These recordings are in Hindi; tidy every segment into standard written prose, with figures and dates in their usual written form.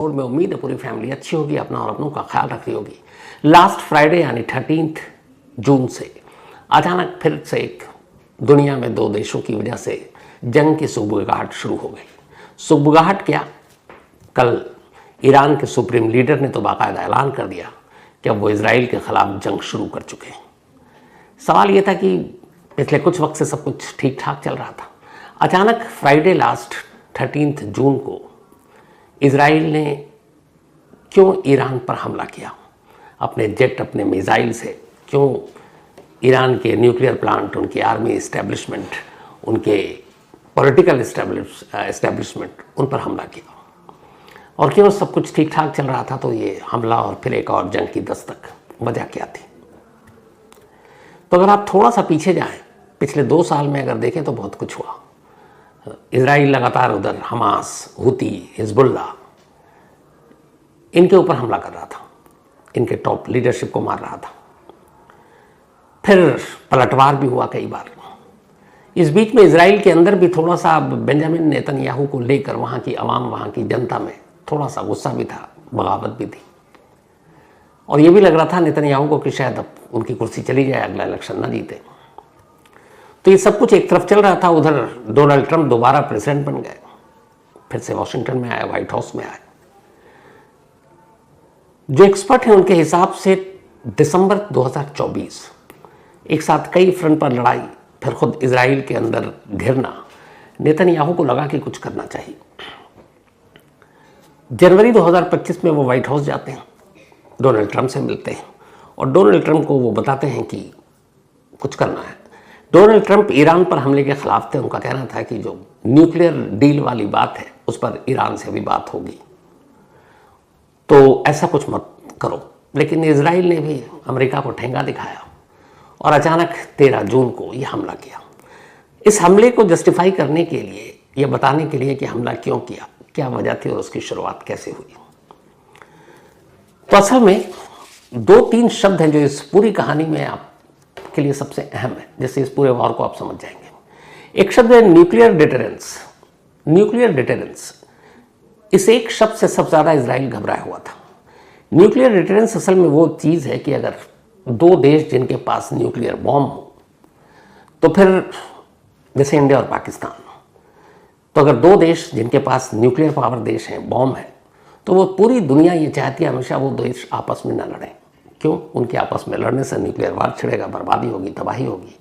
और मैं उम्मीद है पूरी फैमिली अच्छी होगी, अपना और अपनों का ख्याल रख रही होगी। लास्ट फ्राइडे यानी 13 जून से अचानक फिर से एक दुनिया में दो देशों की वजह से जंग की सुगबुगाहट शुरू हो गई। सुगबुगाहट क्या, कल ईरान के सुप्रीम लीडर ने तो बाकायदा ऐलान कर दिया कि अब वो इजराइल के खिलाफ जंग शुरू कर चुके हैं। सवाल ये था कि पिछले कुछ वक्त से सब कुछ ठीक ठाक चल रहा था, अचानक फ्राइडे लास्ट 13 जून को इजराइल ने क्यों ईरान पर हमला किया, अपने जेट अपने मिसाइल से क्यों ईरान के न्यूक्लियर प्लांट, उनकी आर्मी इस्टेब्लिशमेंट, उनके पॉलिटिकल इस्टेब्लिशमेंट उन पर हमला किया, और क्यों सब कुछ ठीक ठाक चल रहा था तो ये हमला और फिर एक और जंग की दस्तक, वजह क्या थी। तो अगर आप थोड़ा सा पीछे जाएं, पिछले 2 साल में अगर देखें तो बहुत कुछ हुआ। इजराइल लगातार उधर हमास, हुती, हिजबुल्ला इनके ऊपर हमला कर रहा था, इनके टॉप लीडरशिप को मार रहा था। फिर पलटवार भी हुआ कई बार। इस बीच में इजराइल के अंदर भी थोड़ा सा बेंजामिन नेतन्याहू को लेकर वहाँ की आवाम, वहाँ की जनता में थोड़ा सा गुस्सा भी था, बगावत भी थी, और ये भी लग रहा था नेतन्याहू को कि शायद अब उनकी कुर्सी चली जाए, अगला इलेक्शन न जीते। तो ये सब कुछ एक तरफ चल रहा था, उधर डोनाल्ड ट्रंप दोबारा प्रेसिडेंट बन गए, फिर से वॉशिंगटन में आए, व्हाइट हाउस में आए। जो एक्सपर्ट हैं उनके हिसाब से दिसंबर 2024 एक साथ कई फ्रंट पर लड़ाई, फिर खुद इजराइल के अंदर घिरना, नेतन्याहू को लगा कि कुछ करना चाहिए। जनवरी 2025 में वो व्हाइट हाउस जाते हैं, डोनाल्ड ट्रंप से मिलते हैं और डोनाल्ड ट्रंप को वो बताते हैं कि कुछ करना है। डोनाल्ड ट्रंप ईरान पर हमले के खिलाफ थे, उनका कहना था कि जो न्यूक्लियर डील वाली बात है उस पर ईरान से भी बात होगी, तो ऐसा कुछ मत करो। लेकिन इजराइल ने भी अमेरिका को ठेंगा दिखाया और अचानक 13 जून को ये हमला किया। इस हमले को जस्टिफाई करने के लिए, ये बताने के लिए कि हमला क्यों किया, क्या वजह थी और उसकी शुरुआत कैसे हुई, तो असल में 2-3 शब्द हैं जो इस पूरी कहानी में आपके लिए सबसे अहम है, जिससे इस पूरे वॉर को आप समझ जाएंगे। एक शब्द है न्यूक्लियर डिटरेंस। न्यूक्लियर डिटरेंस, इस एक शब्द से सबसे ज़्यादा इजराइल घबराया हुआ था। न्यूक्लियर डिटरेंस असल में वो चीज़ है कि अगर 2 देश जिनके पास न्यूक्लियर बॉम्ब हो, तो फिर जैसे इंडिया और पाकिस्तान, तो अगर 2 देश जिनके पास न्यूक्लियर पावर देश हैं, बॉम्ब है, तो वो पूरी दुनिया ये चाहती है हमेशा वो देश आपस में ना लड़ें। क्यों? उनके आपस में लड़ने से न्यूक्लियर वार छिड़ेगा, बर्बादी होगी, तबाही होगी।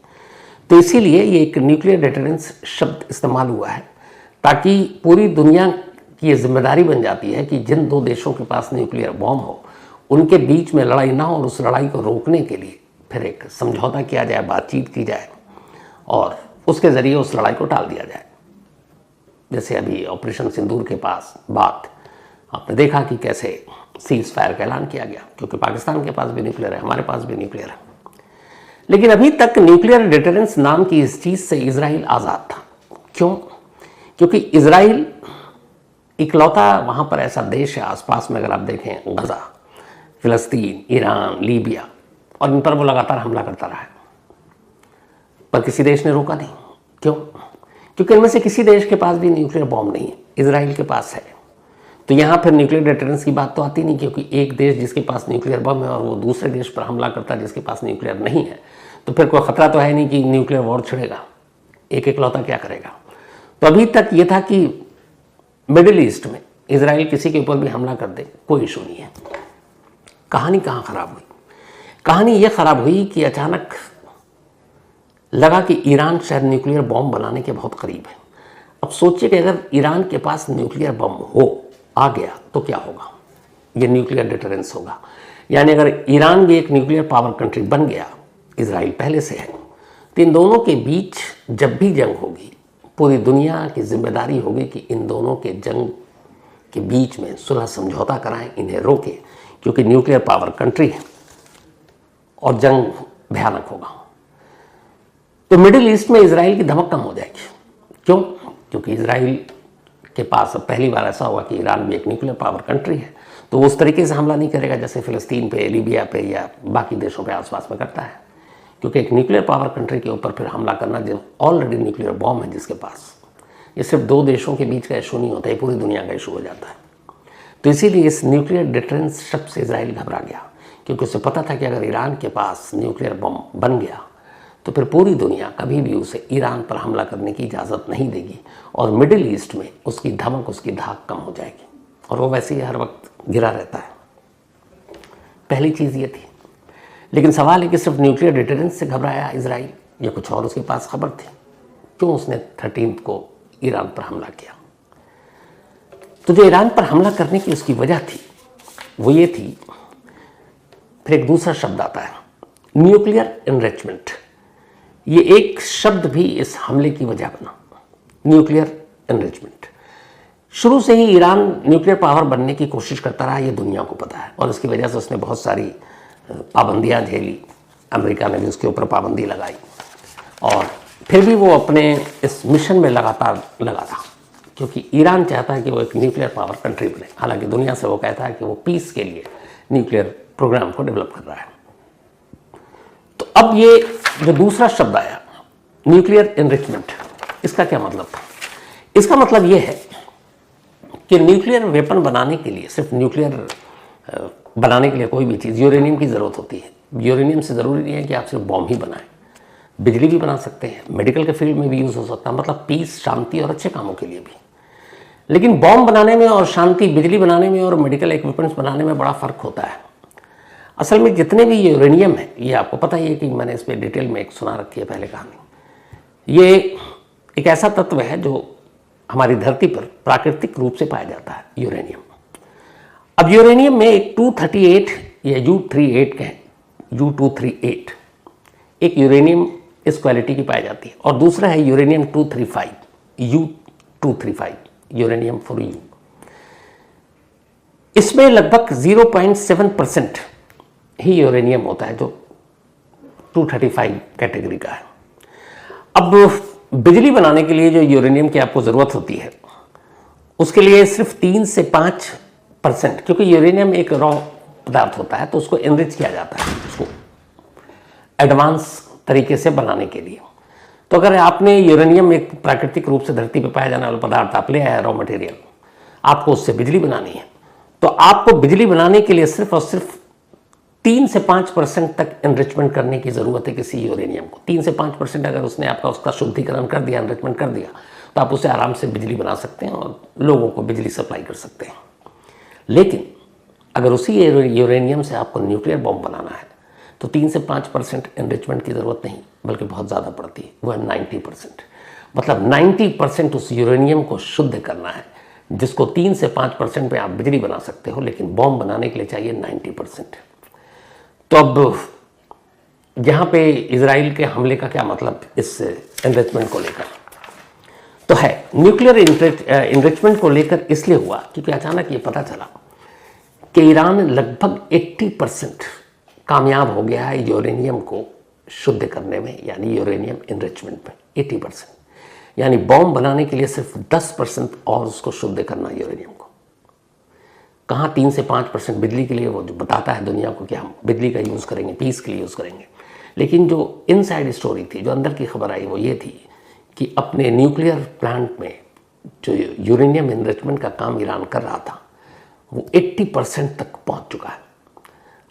तो इसीलिए ये एक न्यूक्लियर डिटरेंस शब्द इस्तेमाल हुआ है, ताकि पूरी दुनिया की ये जिम्मेदारी बन जाती है कि जिन 2 देशों के पास न्यूक्लियर बॉम्ब हो उनके बीच में लड़ाई ना हो, और उस लड़ाई को रोकने के लिए फिर एक समझौता किया जाए, बातचीत की जाए और उसके ज़रिए उस लड़ाई को टाल दिया जाए। जैसे अभी ऑपरेशन सिंदूर के पास बात आपने देखा कि कैसे सीज फायर का ऐलान किया गया, क्योंकि पाकिस्तान के पास भी न्यूक्लियर है, हमारे पास भी न्यूक्लियर है। लेकिन अभी तक न्यूक्लियर डिटरेंस नाम की इस चीज़ से इजराइल आज़ाद था। क्यों? क्योंकि इजराइल इकलौता वहाँ पर ऐसा देश है आसपास में, अगर आप देखें गज़ा, फ़िलिस्तीन, ईरान, लीबिया, और इन पर वो लगातार हमला करता रहा है, पर किसी देश ने रोका नहीं। क्यों? क्योंकि इनमें से किसी देश के पास भी न्यूक्लियर बॉम्ब नहीं है, इजराइल के पास है। तो यहाँ फिर न्यूक्लियर डिटरेंस की बात तो आती नहीं, क्योंकि एक देश जिसके पास न्यूक्लियर बम है और वो दूसरे देश पर हमला करता है जिसके पास न्यूक्लियर नहीं है, तो फिर कोई ख़तरा तो है नहीं कि न्यूक्लियर वॉर छिड़ेगा, एक इकलौता क्या करेगा। तो अभी तक ये था कि मिडिल ईस्ट में इजराइल किसी के ऊपर भी हमला कर दे, कोई इशू नहीं है। कहानी कहाँ ख़राब हुई? कहानी ये ख़राब हुई कि अचानक लगा कि ईरान शायद न्यूक्लियर बॉम्ब बनाने के बहुत करीब है। अब सोचिए कि अगर ईरान के पास न्यूक्लियर बम आ गया तो क्या होगा? ये न्यूक्लियर डिटरेंस होगा। यानी अगर ईरान भी एक न्यूक्लियर पावर कंट्री बन गया, इजराइल पहले से है, तो इन दोनों के बीच जब भी जंग होगी, पूरी दुनिया की जिम्मेदारी होगी कि इन दोनों के जंग के बीच में सुलह समझौता कराएं, इन्हें रोकें, क्योंकि न्यूक्लियर पावर कंट्री है और जंग भयानक होगा। तो मिडिल ईस्ट में इजराइल की धमक कम हो जाएगी। क्यों? क्योंकि इजराइल के पास अब पहली बार ऐसा होगा कि ईरान भी एक न्यूक्लियर पावर कंट्री है, तो वो उस तरीके से हमला नहीं करेगा जैसे फ़िलिस्तीन पे, लीबिया पे या बाकी देशों पे आसपास में करता है। क्योंकि एक न्यूक्लियर पावर कंट्री के ऊपर फिर हमला करना, जो ऑलरेडी न्यूक्लियर बॉम्ब है जिसके पास, ये सिर्फ 2 देशों के बीच का इशू नहीं होता है, पूरी दुनिया का इशू हो जाता है। तो इसीलिए इस न्यूक्लियर डिटरेंस शब्द से इजराइल घबरा गया, क्योंकि उसे पता था कि अगर ईरान के पास न्यूक्लियर बम बन गया तो फिर पूरी दुनिया कभी भी उसे ईरान पर हमला करने की इजाज़त नहीं देगी और मिडिल ईस्ट में उसकी धमक, उसकी धाक कम हो जाएगी, और वो वैसे ही हर वक्त घिरा रहता है। पहली चीज़ ये थी। लेकिन सवाल है कि सिर्फ न्यूक्लियर डिटरेंस से घबराया इजराइल या कुछ और उसके पास खबर थी? क्यों उसने 13 को ईरान पर हमला किया? तो जो ईरान पर हमला करने की उसकी वजह थी वो ये थी, फिर एक दूसरा शब्द आता है न्यूक्लियर एनरिचमेंट। ये एक शब्द भी इस हमले की वजह बना, न्यूक्लियर एनरिचमेंट। शुरू से ही ईरान न्यूक्लियर पावर बनने की कोशिश करता रहा, ये दुनिया को पता है, और इसकी वजह से उसने बहुत सारी पाबंदियां झेली। अमेरिका ने भी उसके ऊपर पाबंदी लगाई, और फिर भी वो अपने इस मिशन में लगातार लगा था, क्योंकि ईरान चाहता है कि वो एक न्यूक्लियर पावर कंट्री बने। हालांकि दुनिया से वो कहता है कि वो पीस के लिए न्यूक्लियर प्रोग्राम को डेवलप कर रहा है। तो अब ये जो दूसरा शब्द आया न्यूक्लियर एनरिचमेंट, इसका क्या मतलब था? इसका मतलब ये है कि न्यूक्लियर वेपन बनाने के लिए, सिर्फ न्यूक्लियर बनाने के लिए कोई भी चीज़, यूरेनियम की ज़रूरत होती है। यूरेनियम से ज़रूरी नहीं है कि आप सिर्फ बॉम्ब ही बनाएं, बिजली भी बना सकते हैं, मेडिकल के फील्ड में भी यूज़ हो सकता है, मतलब पीस, शांति और अच्छे कामों के लिए भी। लेकिन बॉम्ब बनाने में और शांति, बिजली बनाने में और मेडिकल इक्विपमेंट्स बनाने में बड़ा फ़र्क होता है। असल में जितने भी यूरेनियम है, ये आपको पता ही है कि मैंने इस पर डिटेल में एक सुना रखी है पहले कहानी। ये एक ऐसा तत्व है जो हमारी धरती पर प्राकृतिक रूप से पाया जाता है, यूरेनियम। अब यूरेनियम में एक 238 या U38 कहें, U238 एक यूरेनियम इस क्वालिटी की पाई जाती है, और दूसरा है uranium 235, U235, uranium for you. इसमें लगभग 0.7% ही यूरेनियम होता है जो 235 कैटेगरी का है। अब बिजली बनाने के लिए जो यूरेनियम की आपको ज़रूरत होती है, उसके लिए सिर्फ 3 से 5%, क्योंकि यूरेनियम एक रॉ पदार्थ होता है, तो उसको एनरिच किया जाता है, उसको एडवांस तरीके से बनाने के लिए। तो अगर आपने यूरेनियम एक प्राकृतिक रूप से धरती पर पाया जाने वाला पदार्थ आप ले आया, रॉ मटेरियल, आपको उससे बिजली बनानी है, तो आपको बिजली बनाने के लिए सिर्फ और सिर्फ 3 से 5% तक एनरिचमेंट करने की ज़रूरत है किसी यूरेनियम को। 3 से 5% अगर उसने आपका उसका शुद्धिकरण कर दिया, एनरिचमेंट कर दिया, तो आप उसे आराम से बिजली बना सकते हैं और लोगों को बिजली सप्लाई कर सकते हैं। लेकिन अगर उसी यूरेनियम से आपको न्यूक्लियर बॉम्ब बनाना है तो 3 से 5% एनरिचमेंट की ज़रूरत नहीं, बल्कि बहुत ज़्यादा पड़ती है, वो है 90%। मतलब 90% उस यूरेनियम को शुद्ध करना है, जिसको 3 से 5% में आप बिजली बना सकते हो, लेकिन बॉम्ब बनाने के लिए चाहिए 90%। तो अब यहाँ पे इजराइल के हमले का क्या मतलब इस एनरिचमेंट को लेकर? तो है न्यूक्लियर एनरिचमेंट को लेकर इसलिए हुआ क्योंकि अचानक ये पता चला कि ईरान लगभग 80% कामयाब हो गया है यूरेनियम को शुद्ध करने में, यानी यूरेनियम एनरिचमेंट में 80%। यानी बॉम्ब बनाने के लिए सिर्फ 10% और उसको शुद्ध करना यूरेनियम को। कहाँ 3 से 5% बिजली के लिए, वो जो बताता है दुनिया को कि हम बिजली का यूज़ करेंगे, पीस के लिए यूज़ करेंगे। लेकिन जो इनसाइड स्टोरी थी, जो अंदर की खबर आई, वो ये थी कि अपने न्यूक्लियर प्लांट में जो यूरेनियम एनरिचमेंट का काम ईरान कर रहा था, वो 80% तक पहुँच चुका है।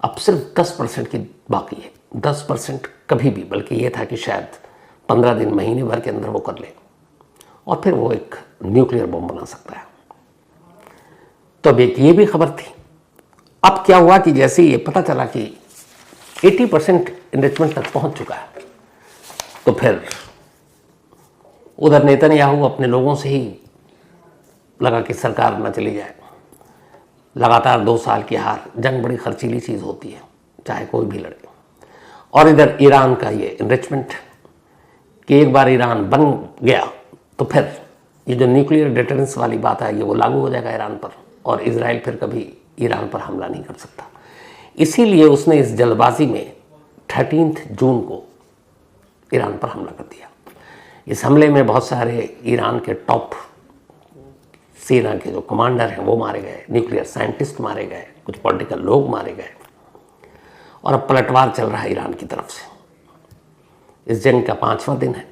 अब सिर्फ 10% की बाकी है। 10% कभी भी, बल्कि ये था कि शायद 15 दिन, महीने भर के अंदर वो कर ले और फिर वो एक न्यूक्लियर बम बना सकता है। तो अब एक ये भी खबर थी। अब क्या हुआ कि जैसे ये पता चला कि 80% एनरिचमेंट तक पहुंच चुका है, तो फिर उधर नेतन्याहू अपने लोगों से ही लगा कि सरकार ना चली जाए। लगातार 2 साल की हार, जंग बड़ी खर्चीली चीज़ होती है, चाहे कोई भी लड़े। और इधर ईरान का ये एनरिचमेंट कि एक बार ईरान बन गया तो फिर ये जो न्यूक्लियर डिटरेंस वाली बात है, ये वो लागू हो जाएगा ईरान पर, और इजराइल फिर कभी ईरान पर हमला नहीं कर सकता। इसीलिए उसने इस जल्दबाजी में 13 जून को ईरान पर हमला कर दिया। इस हमले में बहुत सारे ईरान के टॉप सेना के जो कमांडर हैं वो मारे गए, न्यूक्लियर साइंटिस्ट मारे गए, कुछ पॉलिटिकल लोग मारे गए, और अब पलटवार चल रहा है ईरान की तरफ से। इस जंग का 5वां दिन है।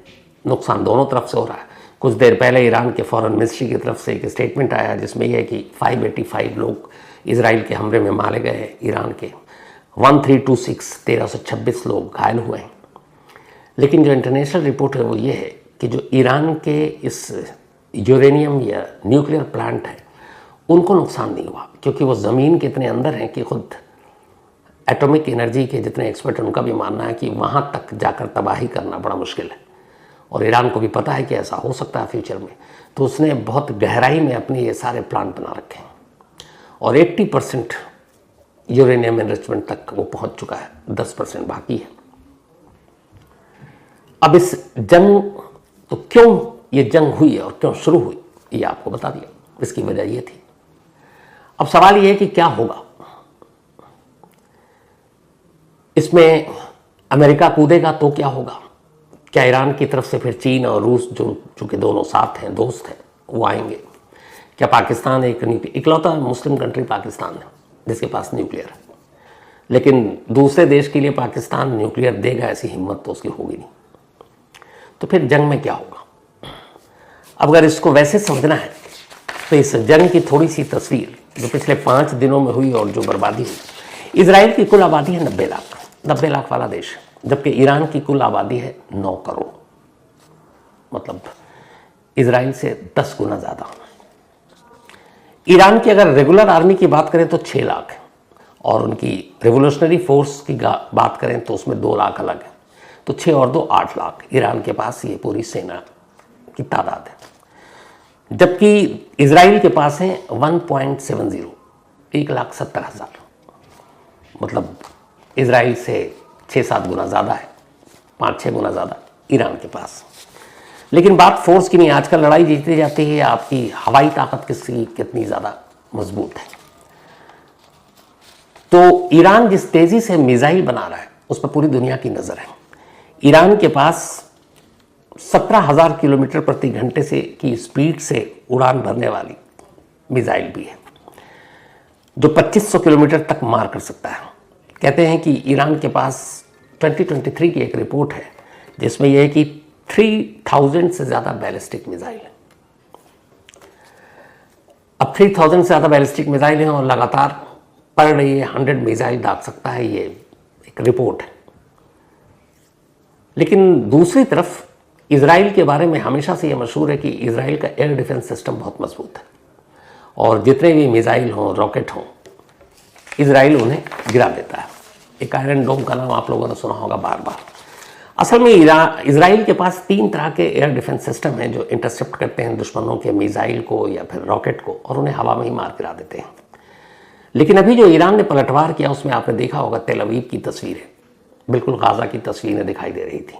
नुकसान दोनों तरफ से हो रहा है। कुछ देर पहले ईरान के फॉरेन मिनिस्ट्री की तरफ से एक स्टेटमेंट आया जिसमें यह है कि 585 लोग इजराइल के हमले में मारे गए हैं ईरान के, 1326 लोग घायल हुए हैं। लेकिन जो इंटरनेशनल रिपोर्ट है वो ये है कि जो ईरान के इस यूरेनियम या न्यूक्लियर प्लांट है उनको नुकसान नहीं हुआ, क्योंकि वो ज़मीन के इतने अंदर हैं कि खुद एटॉमिक एनर्जी के जितने एक्सपर्ट हैं उनका भी मानना है कि वहाँ तक जाकर तबाही करना बड़ा मुश्किल है। और ईरान को भी पता है कि ऐसा हो सकता है फ्यूचर में, तो उसने बहुत गहराई में अपने ये सारे प्लांट बना रखे हैं और 80% यूरेनियम एनरिचमेंट तक वो पहुँच चुका है, 10% बाकी है। अब इस जंग, तो क्यों ये जंग हुई है और क्यों शुरू हुई ये आपको बता दिया, इसकी वजह ये थी। अब सवाल ये है कि क्या होगा इसमें, अमेरिका कूदेगा तो क्या होगा? क्या ईरान की तरफ से फिर चीन और रूस जो चूँकि दोनों साथ हैं, दोस्त हैं, वो आएंगे? क्या पाकिस्तान एक इकलौता मुस्लिम कंट्री पाकिस्तान है जिसके पास न्यूक्लियर है, लेकिन दूसरे देश के लिए पाकिस्तान न्यूक्लियर देगा ऐसी हिम्मत तो उसकी होगी नहीं। तो फिर जंग में क्या होगा? अब अगर इसको वैसे समझना है तो इस जंग की थोड़ी सी तस्वीर जो पिछले 5 दिनों में हुई और जो बर्बादी हुई। इजराइल की कुल आबादी है 90 लाख वाला देश, जबकि ईरान की कुल आबादी है 9 करोड़, मतलब इजराइल से 10 गुना ज़्यादा। ईरान की अगर रेगुलर आर्मी की बात करें तो 6 लाख है, और उनकी रेवोल्यूशनरी फोर्स की बात करें तो उसमें 2 लाख अलग है, तो 6 और 2 8 लाख ईरान के पास ये पूरी सेना की तादाद है। जबकि इजराइल के पास है 1.70, 1,70,000, मतलब इजराइल से 6-7 गुना ज़्यादा है, 5-6 गुना ज़्यादा ईरान के पास। लेकिन बात फोर्स की नहीं, आजकल लड़ाई जीती जाती है आपकी हवाई ताकत किसकी कितनी ज़्यादा मजबूत है। तो ईरान जिस तेज़ी से मिसाइल बना रहा है उस पर पूरी दुनिया की नज़र है। ईरान के पास 17,000 किलोमीटर प्रति घंटे से की स्पीड से उड़ान भरने वाली मिसाइल भी है जो 2500 किलोमीटर तक मार कर सकता है। कहते हैं कि ईरान के पास 2023 की एक रिपोर्ट है जिसमें यह है कि 3000 से ज़्यादा बैलिस्टिक मिसाइल है। अब 3000 से ज़्यादा बैलिस्टिक मिसाइल हैं और लगातार पड़ रही है, 100 मिसाइल दाग सकता है, ये एक रिपोर्ट है। लेकिन दूसरी तरफ इजराइल के बारे में हमेशा से ये मशहूर है कि इजराइल का एयर डिफेंस सिस्टम बहुत मजबूत है और जितने भी मिसाइल हों, रॉकेट हों, इजराइल उन्हें गिरा देता है। एक आयरन डोम का नाम आप लोगों ने सुना होगा बार बार। असल में इजराइल के पास 3 तरह के एयर डिफेंस सिस्टम हैं जो इंटरसेप्ट करते हैं दुश्मनों के मिसाइल को या फिर रॉकेट को और उन्हें हवा में ही मार गिरा देते हैं। लेकिन अभी जो ईरान ने पलटवार किया उसमें आपने देखा होगा तेल अवीव की तस्वीरें, बिल्कुल गाज़ा की तस्वीरें दिखाई दे रही थी।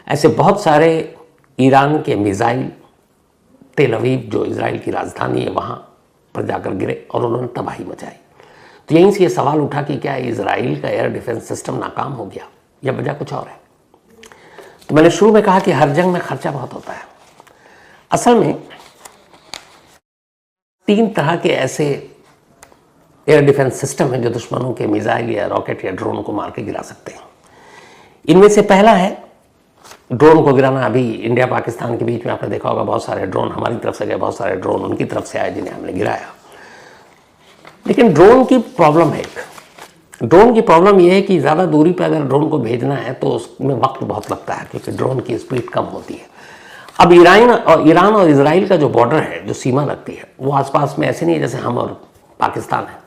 ऐसे बहुत सारे ईरान के मिसाइल तेल अवीव जो इजराइल की राजधानी है वहाँ पर जाकर गिरे और उन्होंने तबाही मचाई। तो यहीं से ये सवाल उठा कि क्या इजराइल का एयर डिफेंस सिस्टम नाकाम हो गया या वजह कुछ और है। तो मैंने शुरू में कहा कि हर जंग में खर्चा बहुत होता है। असल में 3 तरह के ऐसे एयर डिफेंस सिस्टम हैं जो दुश्मनों के मिसाइल या रॉकेट या ड्रोन को मार के गिरा सकते हैं। इनमें से पहला है ड्रोन को गिराना। अभी इंडिया पाकिस्तान के बीच में आपने देखा होगा बहुत सारे ड्रोन हमारी तरफ से गए, बहुत सारे ड्रोन उनकी तरफ से आए जिन्हें हमने गिराया। लेकिन ड्रोन की प्रॉब्लम है, ड्रोन की प्रॉब्लम यह है कि ज़्यादा दूरी पर अगर ड्रोन को भेजना है तो उसमें वक्त बहुत लगता है क्योंकि ड्रोन की स्पीड कम होती है। अब ईरान और इजराइल का जो बॉर्डर है, जो सीमा लगती है, वो आसपास में ऐसे नहीं है जैसे हम और पाकिस्तान है।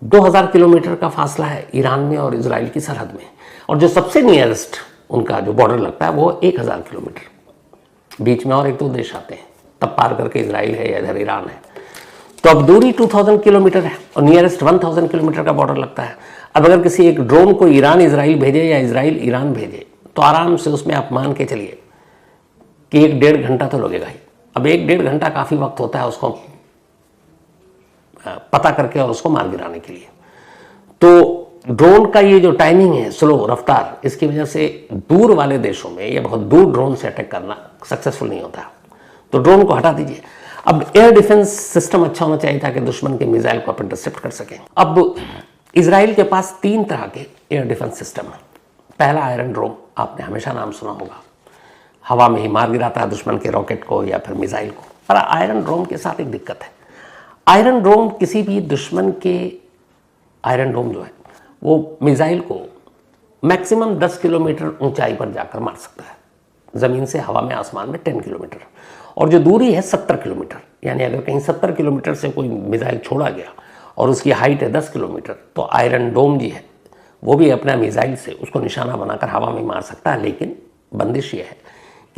2000 किलोमीटर का फासला है ईरान में और इजराइल की सरहद में, और जो सबसे नियरेस्ट उनका जो बॉर्डर लगता है वो 1000 किलोमीटर। बीच में और 1-2 देश आते हैं, तब पार करके इजराइल है या इधर ईरान है। तो अब दूरी 2000 किलोमीटर है और नियरेस्ट 1000 किलोमीटर का बॉर्डर लगता है। अब अगर किसी एक ड्रोन को ईरान इजराइल भेजे या इजराइल ईरान भेजे तो आराम से उसमें आप मान के चलिए कि 1-1.5 घंटा तो लगेगा ही। अब 1-1.5 घंटा काफ़ी वक्त होता है उसको पता करके और उसको मार गिराने के लिए। तो ड्रोन का ये जो टाइमिंग है, स्लो रफ्तार, इसकी वजह से दूर वाले देशों में या बहुत दूर ड्रोन से अटैक करना सक्सेसफुल नहीं होता। तो ड्रोन को हटा दीजिए। अब एयर डिफेंस सिस्टम अच्छा होना चाहिए ताकि दुश्मन के मिसाइल को आप इंटरसेप्ट कर सकें। अब इजराइल के पास 3 तरह के एयर डिफेंस सिस्टम है। पहला आयरन डोम, आपने हमेशा नाम सुना होगा। हवा में ही मार गिराता है दुश्मन के रॉकेट को या फिर मिसाइल को। पर आयरन डोम के साथ एक दिक्कत है, आयरन डोम किसी भी दुश्मन के, आयरन डोम जो है वो मिसाइल को मैक्सिमम 10 किलोमीटर ऊंचाई पर जाकर मार सकता है, ज़मीन से हवा में आसमान में 10 किलोमीटर, और जो दूरी है 70 किलोमीटर। यानी अगर कहीं 70 किलोमीटर से कोई मिसाइल छोड़ा गया और उसकी हाइट है 10 किलोमीटर, तो आयरन डोम जी है वो भी अपना मिसाइल से उसको निशाना बनाकर हवा में मार सकता है। लेकिन बंदिश ये है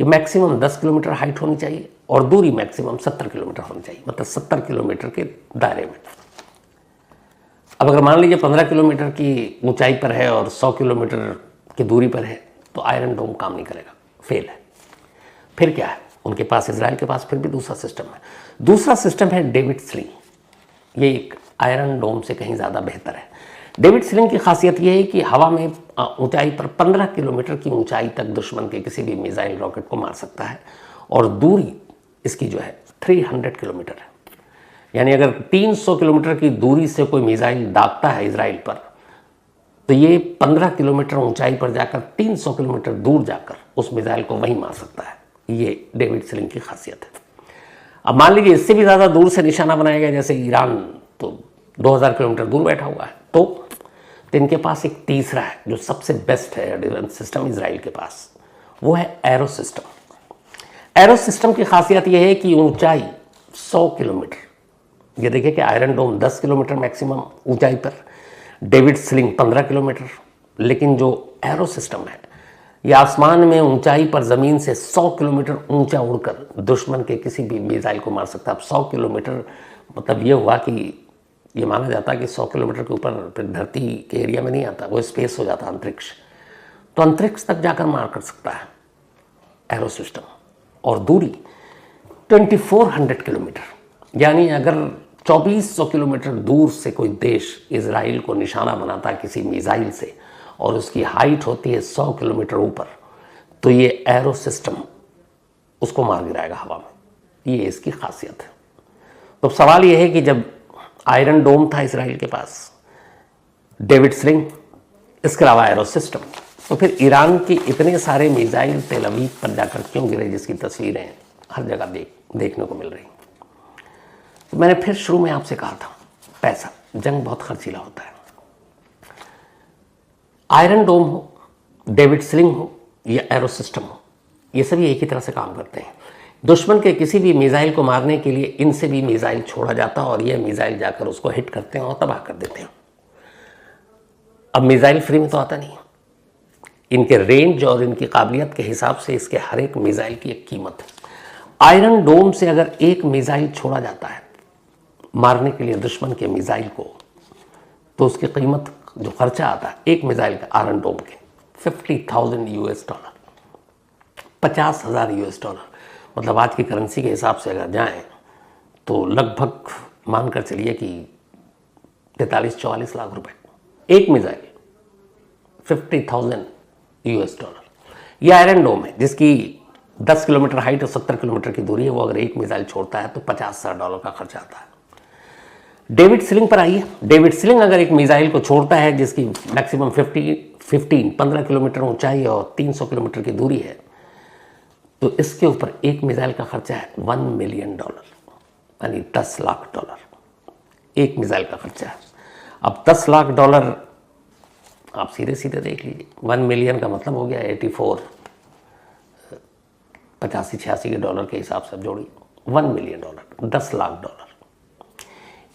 कि मैक्सिमम 10 किलोमीटर हाइट होनी चाहिए और दूरी मैक्सिमम 70 किलोमीटर होनी चाहिए, मतलब 70 किलोमीटर के दायरे में। अब अगर मान लीजिए 15 किलोमीटर की ऊंचाई पर है और 100 किलोमीटर की दूरी पर है, तो आयरन डोम काम नहीं करेगा, फेल है। फिर क्या है उनके पास, इजराइल के पास फिर भी दूसरा सिस्टम है। दूसरा सिस्टम है डेविड स्लिंग। ये एक आयरन डोम से कहीं ज़्यादा बेहतर है। डेविड स्लिंग की खासियत यह है कि हवा में ऊंचाई पर 15 किलोमीटर की ऊंचाई तक दुश्मन के किसी भी मिसाइल रॉकेट को मार सकता है, और दूरी इसकी जो है 300 किलोमीटर है। यानी अगर 300 किलोमीटर की दूरी से कोई मिसाइल दागता है इजराइल पर, तो ये 15 किलोमीटर ऊंचाई पर जाकर 300 किलोमीटर दूर जाकर उस मिसाइल को वहीं मार सकता है। ये डेविड स्लिंग की खासियत है। अब मान लीजिए इससे भी ज़्यादा दूर से निशाना बनाया गया, जैसे ईरान तो 2000 किलोमीटर दूर बैठा हुआ है, तो इनके पास एक तीसरा है जो सबसे बेस्ट है डिफेंस सिस्टम इजराइल के पास, वो है एरो सिस्टम। एरो सिस्टम की खासियत यह है कि ऊंचाई 100 किलोमीटर। ये देखिए कि आयरन डोम 10 किलोमीटर मैक्सिमम ऊंचाई पर, डेविड स्लिंग 15 किलोमीटर, लेकिन जो एरो सिस्टम है ये आसमान में ऊंचाई पर ज़मीन से 100 किलोमीटर ऊंचा उड़कर दुश्मन के किसी भी मिसाइल को मार सकता है। अब 100 किलोमीटर मतलब ये हुआ कि ये माना जाता है कि 100 किलोमीटर के ऊपर फिर धरती के एरिया में नहीं आता, वो स्पेस हो जाता अंतरिक्ष, तो अंतरिक्ष तक जाकर मार कर सकता है एरो सिस्टम। और दूरी 2400 किलोमीटर। यानी अगर 2400 किलोमीटर दूर से कोई देश इजराइल को निशाना बनाता है किसी मिसाइल से और उसकी हाइट होती है 100 किलोमीटर ऊपर, तो ये एरो सिस्टम उसको मार गिराएगा हवा में। ये इसकी खासियत है। तो सवाल ये है कि जब आयरन डोम था इजराइल के पास, डेविड स्लिंग, इसके अलावा एरो सिस्टम, तो फिर ईरान के इतने सारे मिसाइल तेल अवीव पर जाकर क्यों गिरे, जिसकी तस्वीरें हर जगह देखने को मिल रही। तो मैंने फिर शुरू में आपसे कहा था, पैसा, जंग बहुत खर्चीला होता है। आयरन डोम हो, डेविड स्लिंग हो या एरो सिस्टम हो, ये सभी एक ही तरह से काम करते हैं। दुश्मन के किसी भी मिसाइल को मारने के लिए इनसे भी मिसाइल छोड़ा जाता है और ये मिसाइल जाकर उसको हिट करते हैं और तबाह कर देते हैं। अब मिसाइल फ्री में तो आता नहीं है, इनके रेंज और इनकी काबिलियत के हिसाब से इसके हर एक मिसाइल की एक कीमत है। आयरन डोम से अगर एक मिसाइल छोड़ा जाता है मारने के लिए दुश्मन के मिसाइल को, तो उसकी कीमत, जो खर्चा आता है एक मिसाइल का आयरन डोम के, $50,000, $50,000। मतलब आज की करेंसी के हिसाब से अगर जाएं तो लगभग मानकर चलिए कि 43-44 लाख रुपए एक मिसाइल, $50,000। ये आयरन डोम है जिसकी 10 किलोमीटर हाइट और 70 किलोमीटर की दूरी है। वो अगर एक मिसाइल छोड़ता है तो $50,000 का खर्चा आता है। डेविड स्लिंग पर आइए। डेविड स्लिंग अगर एक मिसाइल को छोड़ता है जिसकी मैक्सिमम 15 किलोमीटर ऊंचाई और 300 किलोमीटर की दूरी है, तो इसके ऊपर एक मिसाइल का खर्चा है $1 मिलियन, यानी $10 लाख एक मिसाइल का खर्चा है। अब $10 लाख आप सीधे सीधे देख लीजिए, 1 मिलियन का मतलब हो गया 85 के डॉलर के हिसाब से जोड़िए, $1 मिलियन, $10 लाख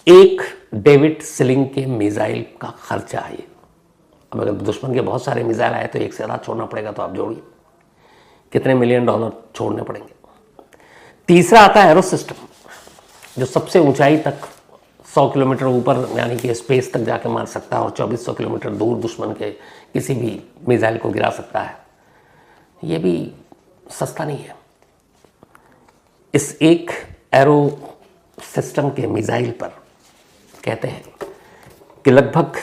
एक डेविड स्लिंग के मिसाइल का खर्चा है। अब अगर दुश्मन के बहुत सारे मिसाइल आए तो एक से ज़्यादा छोड़ना पड़ेगा, तो आप जोड़िए कितने $1 मिलियन छोड़ने पड़ेंगे। तीसरा आता है एरो सिस्टम, जो सबसे ऊंचाई तक 100 किलोमीटर ऊपर यानी कि स्पेस तक जाके मार सकता है और 2400 किलोमीटर दूर दुश्मन के किसी भी मिसाइल को गिरा सकता है। ये भी सस्ता नहीं है। इस एक एरो सिस्टम के मिसाइल पर कहते हैं कि लगभग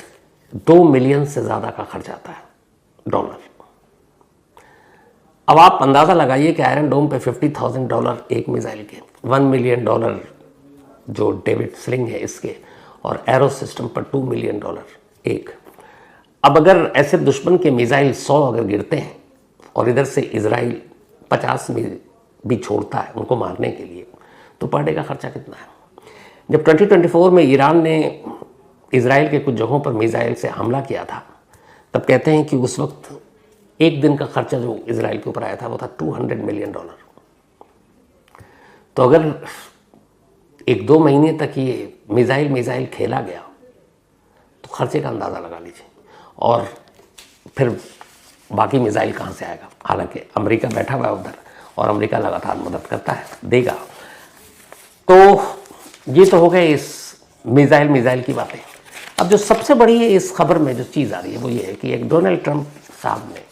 $2 मिलियन से ज़्यादा का खर्च आता है, डॉलर। अब आप अंदाज़ा लगाइए कि आयरन डोम पे $50,000 एक मिसाइल के, $1 मिलियन जो डेविड स्लिंग है इसके, और एरो सिस्टम पर $2 मिलियन एक। अब अगर ऐसे दुश्मन के मिसाइल 100 अगर गिरते हैं और इधर से इजराइल 50 में भी छोड़ता है उनको मारने के लिए, तो पर डे का खर्चा कितना है? जब 2024 में ईरान ने इजराइल के कुछ जगहों पर मिसाइल से हमला किया था, तब कहते हैं कि उस वक्त एक दिन का खर्चा जो इजराइल के ऊपर आया था वो था $200 मिलियन। तो अगर 1-2 महीने तक ये मिसाइल खेला गया तो खर्चे का अंदाज़ा लगा लीजिए, और फिर बाकी मिसाइल कहाँ से आएगा? हालांकि अमेरिका बैठा हुआ है उधर और अमेरिका लगातार मदद करता है, देगा। तो ये तो हो गए इस मिसाइल की बातें। अब जो सबसे बड़ी है इस खबर में जो चीज़ आ रही है वो ये है कि एक डोनाल्ड ट्रंप साहब ने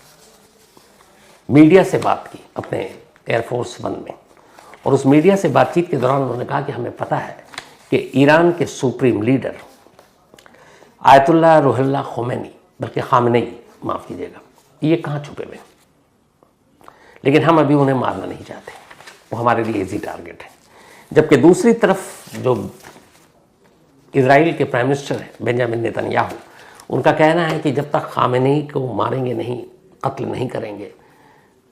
मीडिया से बात की अपने एयरफोर्स 1 में, और उस मीडिया से बातचीत के दौरान उन्होंने कहा कि हमें पता है कि ईरान के supreme leader Ayatollah Ruhollah Khomeini, बल्कि खामनेई माफ़ कीजिएगा, ये कहाँ छुपे हुए, लेकिन हम अभी उन्हें मारना नहीं चाहते, वो हमारे लिए इजी टारगेट है। जबकि दूसरी तरफ जो इजराइल के प्राइम मिनिस्टर हैं बेंजामिन नेतन्याहू, उनका कहना है कि जब तक खामेनी को मारेंगे नहीं, कत्ल नहीं करेंगे,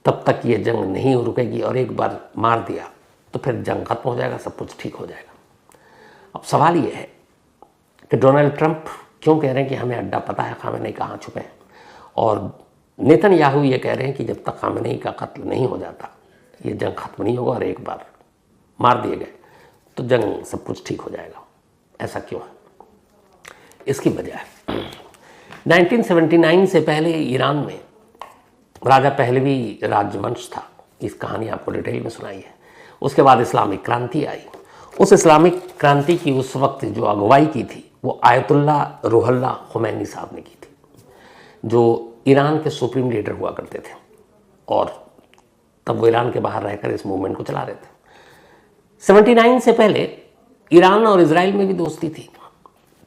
तब तक ये जंग नहीं रुकेगी, और एक बार मार दिया तो फिर जंग खत्म हो जाएगा, सब कुछ ठीक हो जाएगा। अब सवाल ये है कि डोनाल्ड ट्रंप क्यों कह रहे हैं कि हमें अड्डा पता है खामेनी कहाँ छुपे हैं, और नेतन्याहू ये कह रहे हैं कि जब तक खामेनी का कत्ल नहीं हो जाता ये जंग खत्म नहीं होगा, और एक बार मार दिए गए तो जंग सब कुछ ठीक हो जाएगा। ऐसा क्यों है? इसकी वजह है 1979 से पहले ईरान में राजा पहलवी राजवंश था, इस कहानी आपको डिटेल में सुनाई है। उसके बाद इस्लामिक क्रांति आई। उस इस्लामिक क्रांति की उस वक्त जो अगुवाई की थी वो आयतुल्लाह रुहुल्लाह खोमेनी साहब ने की थी, जो ईरान के सुप्रीम लीडर हुआ करते थे, और तब वो ईरान के बाहर रहकर इस मूवमेंट को चला रहे थे। 79 से पहले ईरान और इजराइल में भी दोस्ती थी,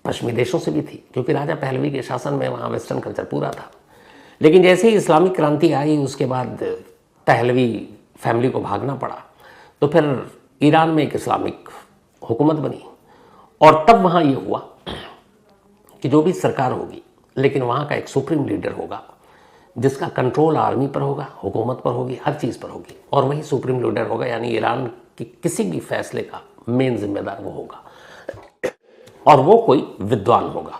पश्चिमी देशों से भी थी, क्योंकि राजा पहलवी के शासन में वहाँ वेस्टर्न कल्चर पूरा था। लेकिन जैसे ही इस्लामिक क्रांति आई, उसके बाद पहलवी फैमिली को भागना पड़ा, तो फिर ईरान में एक इस्लामिक हुकूमत बनी, और तब वहाँ ये हुआ कि जो भी सरकार होगी, लेकिन वहाँ का एक सुप्रीम लीडर होगा जिसका कंट्रोल आर्मी पर होगा, हुकूमत पर होगी, हर चीज़ पर होगी, और वही सुप्रीम लीडर होगा, यानी ईरान के किसी भी फैसले का मेन जिम्मेदार वो होगा, और वो कोई विद्वान होगा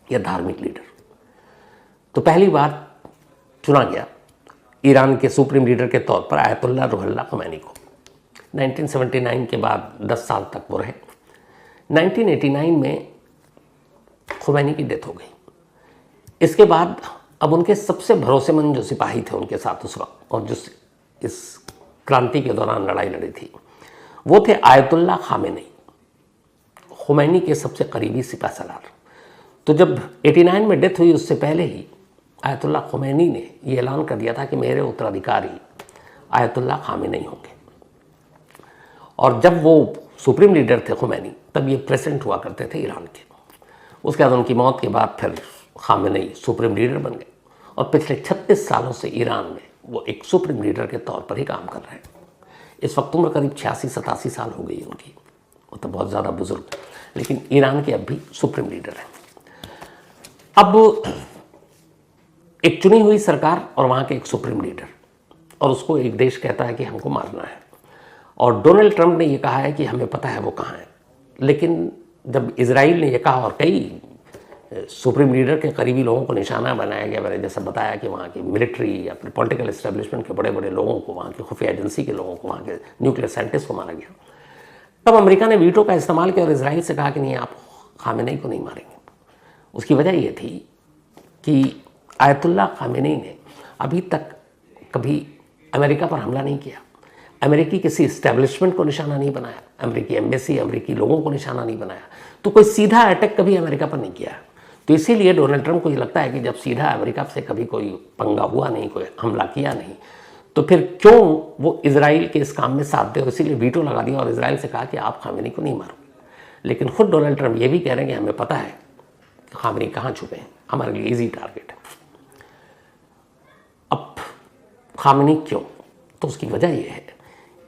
या धार्मिक लीडर। तो पहली बार चुना गया ईरान के सुप्रीम लीडर के तौर पर आयतुल्लाह रुहुल्लाह खोमेनी को। 1979 के बाद 10 साल तक वो रहे। 1989 में खोमेनी की डेथ हो गई। इसके बाद अब उनके सबसे भरोसेमंद जो सिपाही थे उनके साथ उस वक्त, और जो इस क्रांति के दौरान लड़ाई लड़ी थी, वो थे आयतुल्लाह खामेनी, खोमेनी के सबसे करीबी सिपहसालार। तो जब 89 में डेथ हुई, उससे पहले ही आयतुल्लाह खोमेनी ने ये ऐलान कर दिया था कि मेरे उत्तराधिकारी आयतुल्लाह खामेनी होंगे, और जब वो सुप्रीम लीडर थे खोमेनी, तब ये प्रेसिडेंट हुआ करते थे ईरान के। उसके बाद उनकी मौत के बाद फिर खामेनी सुप्रीम लीडर बन गए, और पिछले 36 सालों से ईरान में वो एक सुप्रीम लीडर के तौर पर ही काम कर रहे हैं। इस वक्त उम्र करीब 86-87 साल हो गई उनकी, वो तो बहुत ज़्यादा बुजुर्ग, लेकिन ईरान के अब भी सुप्रीम लीडर हैं। अब एक चुनी हुई सरकार और वहाँ के एक सुप्रीम लीडर, और उसको एक देश कहता है कि हमको मारना है, और डोनाल्ड ट्रंप ने ये कहा है कि हमें पता है वो कहाँ है। लेकिन जब इजराइल ने ये कहा, और कई सुप्रीम लीडर के करीबी लोगों को निशाना बनाया गया, मैंने जैसे बताया कि वहाँ की मिलिट्री या फिर पॉलिटिकल इस्टेब्लिशमेंट के बड़े बड़े लोगों को, वहाँ की खुफिया एजेंसी के लोगों को, वहाँ के न्यूक्लियर साइंटिस्ट को मारा गया, तब अमेरिका ने वीटो का इस्तेमाल किया और इजराइल से कहा कि नहीं, आप खामेनी को नहीं मारेंगे। उसकी वजह ये थी कि आयतुल्लाह खामेनी ने अभी तक कभी अमेरिका पर हमला नहीं किया, अमेरिकी किसी इस्टेब्लिशमेंट को निशाना नहीं बनाया, अमेरिकी एम्बेसी, अमेरिकी लोगों को निशाना नहीं बनाया, तो कोई सीधा अटैक कभी अमेरिका पर नहीं किया। तो इसीलिए डोनाल्ड ट्रंप को ये लगता है कि जब सीधा अमेरिका से कभी कोई पंगा हुआ नहीं, कोई हमला किया नहीं, तो फिर क्यों वो इजराइल के इस काम में साथ दे, और इसीलिए वीटो लगा दिया और इजराइल से कहा कि आप खामेनी को नहीं मारो। लेकिन खुद डोनाल्ड ट्रंप ये भी कह रहे हैं कि हमें पता है कि खामेनी कहाँ छुपे हैं, हमारे लिए ईजी टारगेट है। अब खामेनी क्यों? तो उसकी वजह यह है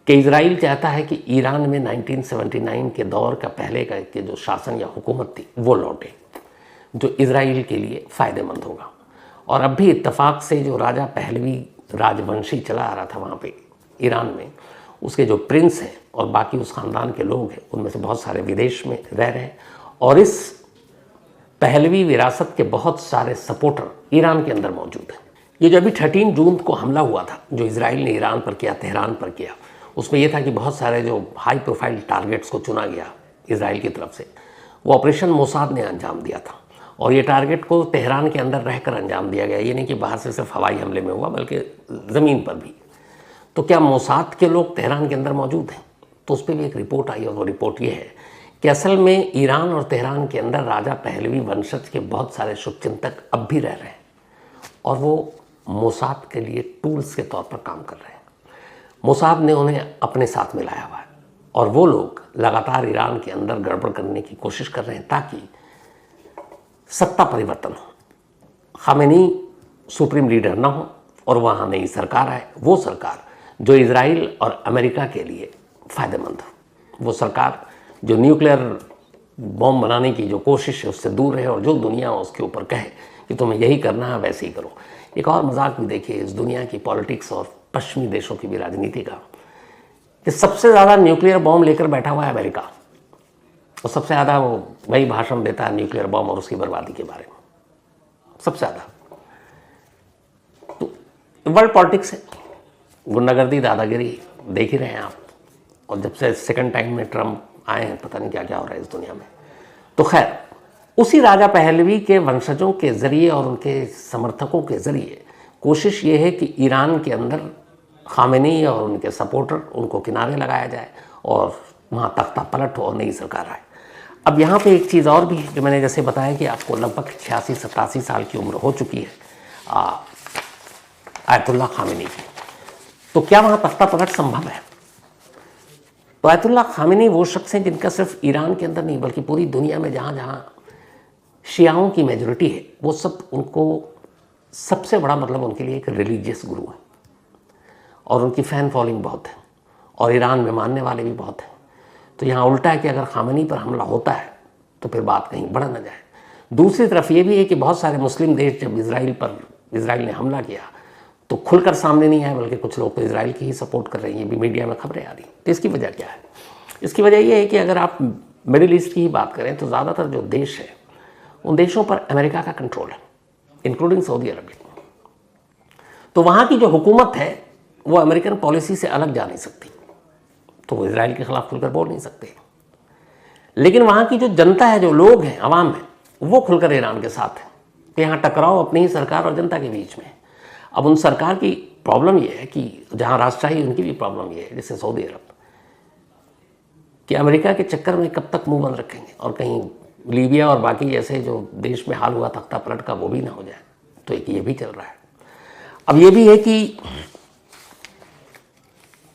कि इजराइल चाहता है कि ईरान में 1979 के दौर का पहले का के जो शासन या हुकूमत थी वो लौटे, जो इजराइल के लिए फ़ायदेमंद होगा। और अब भी इत्तेफाक से जो राजा पहलवी राजवंशी चला आ रहा था वहाँ पे, ईरान में उसके जो प्रिंस हैं और बाकी उस ख़ानदान के लोग हैं, उनमें से बहुत सारे विदेश में रह रहे हैं और इस पहलवी विरासत के बहुत सारे सपोर्टर ईरान के अंदर मौजूद हैं। ये जो अभी 13 जून को हमला हुआ था, जो इजराइल ने ईरान पर किया, तेहरान पर किया, उसमें यह था कि बहुत सारे जो हाई प्रोफाइल टारगेट्स को चुना गया इजराइल की तरफ से, वो ऑपरेशन मोसाद ने अंजाम दिया था और ये टारगेट को तेहरान के अंदर रहकर अंजाम दिया गया। ये नहीं कि बाहर से सिर्फ हवाई हमले में हुआ, बल्कि ज़मीन पर भी। तो क्या मोसाद के लोग तेहरान के अंदर मौजूद हैं? तो उस पर भी एक रिपोर्ट आई और वो रिपोर्ट ये है कि असल में ईरान और तेहरान के अंदर राजा पहलवी वंशज के बहुत सारे शुभचिंतक अब भी रह रहे हैं और वो मोसाद के लिए टूल्स के तौर पर काम कर रहे हैं। मोसाद ने उन्हें अपने साथ मिलाया हुआ है और वो लोग लगातार ईरान के अंदर गड़बड़ करने की कोशिश कर रहे हैं ताकि सत्ता परिवर्तन हो, खामेनी सुप्रीम लीडर ना हो और वहाँ नई सरकार आए, वो सरकार जो इजराइल और अमेरिका के लिए फ़ायदेमंद हो, वो सरकार जो न्यूक्लियर बॉम्ब बनाने की जो कोशिश है उससे दूर रहे और जो दुनिया उसके ऊपर कहे कि तुम्हें यही करना है वैसे ही करो। एक और मजाक भी देखिए इस दुनिया की पॉलिटिक्स और पश्चिमी देशों की भी राजनीति का, कि सबसे ज़्यादा न्यूक्लियर बॉम्ब लेकर बैठा हुआ है अमेरिका और सबसे ज़्यादा वो वही भाषण देता है न्यूक्लियर बॉम्ब और उसकी बर्बादी के बारे में, सबसे ज़्यादा। तो वर्ल्ड पॉलिटिक्स है, गुंडागर्दी, दादागिरी देख ही रहे हैं आप। और जब से सेकंड टाइम में ट्रम्प आए हैं, पता नहीं क्या क्या हो रहा है इस दुनिया में। तो खैर, उसी राजा पहलवी के वंशजों के ज़रिए और उनके समर्थकों के ज़रिए कोशिश ये है कि ईरान के अंदर खामेनी और उनके सपोर्टर, उनको किनारे लगाया जाए और वहाँ तख्ता पलट हो और नई सरकार आए। अब यहाँ पे एक चीज़ और भी है जो मैंने जैसे बताया कि आपको लगभग 86-87 साल की उम्र हो चुकी है आयतुल्लाह खामेनी की। तो क्या वहाँ तख्ता पलट संभव है? तो आयतुल्लाह खामेनी वो शख्स हैं जिनका सिर्फ ईरान के अंदर नहीं बल्कि पूरी दुनिया में जहाँ जहाँ शियाओं की मेजॉरिटी है, वो सब उनको सबसे बड़ा मतलब उनके लिए एक रिलीजियस गुरु है और उनकी फ़ैन फॉलोइंग बहुत है और ईरान में मानने वाले भी बहुत हैं। तो यहाँ उल्टा है कि अगर खामेनी पर हमला होता है तो फिर बात कहीं बढ़ न जाए। दूसरी तरफ ये भी है कि बहुत सारे मुस्लिम देश जब इजराइल ने हमला किया तो खुलकर सामने नहीं आए, बल्कि कुछ लोग तो इजराइल की ही सपोर्ट कर रहे हैं। ये भी मीडिया में खबरें आ रही हैं। तो इसकी वजह क्या है? इसकी वजह ये है कि अगर आप मिडिल ईस्ट की ही बात करें तो ज़्यादातर जो देश है उन देशों पर अमेरिका का कंट्रोल है, इंक्लूडिंग सऊदी अरबिया। तो वहाँ की जो हुकूमत है वो अमेरिकन पॉलिसी से अलग जा नहीं सकती, तो वो इजराइल के खिलाफ खुलकर बोल नहीं सकते। लेकिन वहाँ की जो जनता है, जो लोग हैं, आवाम है, वो खुलकर ईरान के साथ है। तो यहाँ टकराव अपनी ही सरकार और जनता के बीच में। अब उन सरकार की प्रॉब्लम ये है कि जहाँ राजशाही, उनकी भी प्रॉब्लम ये है, जैसे सऊदी अरब, कि अमेरिका के चक्कर में कब तक मुंह बंद रखेंगे और कहीं लीबिया और बाकी जैसे जो देश में हाल हुआ तख्ता पलट का वो भी ना हो जाए। तो एक ये भी चल रहा है। अब ये भी है कि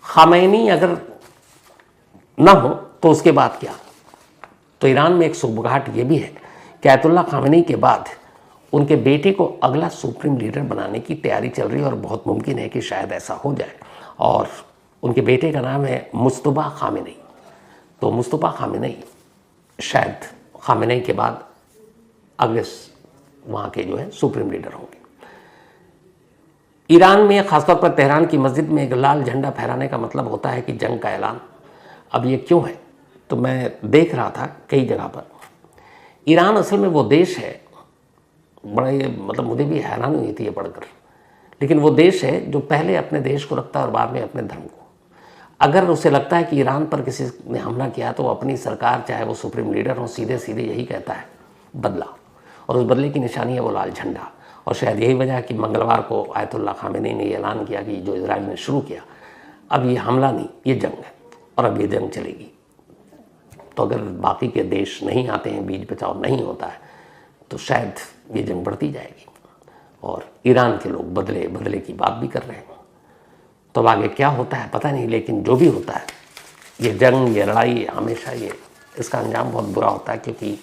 खामेनी अगर ना हो तो उसके बाद क्या? तो ईरान में एक सुगबुगाहट ये भी है कि आयतुल्लाह खामेनी के बाद उनके बेटे को अगला सुप्रीम लीडर बनाने की तैयारी चल रही है और बहुत मुमकिन है कि शायद ऐसा हो जाए। और उनके बेटे का नाम है मुस्तफा खामेनी। तो मुस्तफा खामेनी शायद खामेनी के बाद अगले वहाँ के जो है सुप्रीम लीडर होंगे। ईरान में ख़ासतौर पर तेहरान की मस्जिद में एक लाल झंडा फहराने का मतलब होता है कि जंग का ऐलान। अब ये क्यों है? तो मैं देख रहा था कई जगह पर, ईरान असल में वो देश है, बड़ा ये मतलब मुझे भी हैरानी हुई थी ये पढ़कर, लेकिन वो देश है जो पहले अपने देश को रखता है और बाद में अपने धर्म को। अगर उसे लगता है कि ईरान पर किसी ने हमला किया तो अपनी सरकार, चाहे वो सुप्रीम लीडर हो, सीधे सीधे यही कहता है बदला, और उस बदले की निशानी है वो लाल झंडा। और शायद यही वजह है कि मंगलवार को आयतुल्लाह खामेनी ने ऐलान किया कि जो इजराइल ने शुरू किया, अब ये हमला नहीं, ये जंग है और अब ये जंग चलेगी। तो अगर बाकी के देश नहीं आते हैं, बीच बचाव नहीं होता है, तो शायद ये जंग बढ़ती जाएगी और ईरान के लोग बदले की बात भी कर रहे हैं। तो अब आगे क्या होता है पता नहीं, लेकिन जो भी होता है, ये जंग, ये लड़ाई हमेशा इसका अंजाम बहुत बुरा होता है, क्योंकि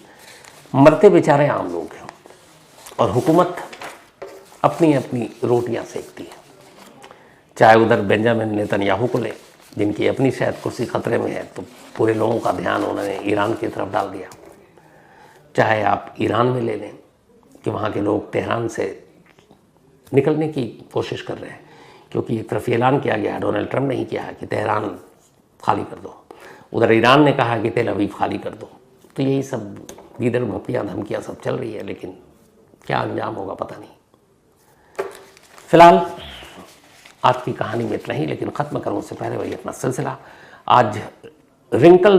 मरते बेचारे आम लोग हैं और हुकूमत अपनी अपनी रोटियां सेकती है। चाहे उधर बेंजामिन नेतन्याहू को ले, जिनकी अपनी शायद कुर्सी खतरे में है, तो पूरे लोगों का ध्यान उन्होंने ईरान की तरफ डाल दिया। चाहे आप ईरान में ले लें कि वहाँ के लोग तेहरान से निकलने की कोशिश कर रहे हैं, क्योंकि एक तरफ ऐलान किया गया, डोनाल्ड ट्रंप ने ही किया है कि तेहरान खाली कर दो, उधर ईरान ने कहा कि तेल अवीव खाली कर दो। तो यही सब दीदर भप्पियाँ धमकियाँ सब चल रही है, लेकिन क्या अंजाम होगा पता नहीं। फिलहाल आज की कहानी में इतना ही, लेकिन ख़त्म करूँ उससे पहले वही अपना सिलसिला। आज रिंकल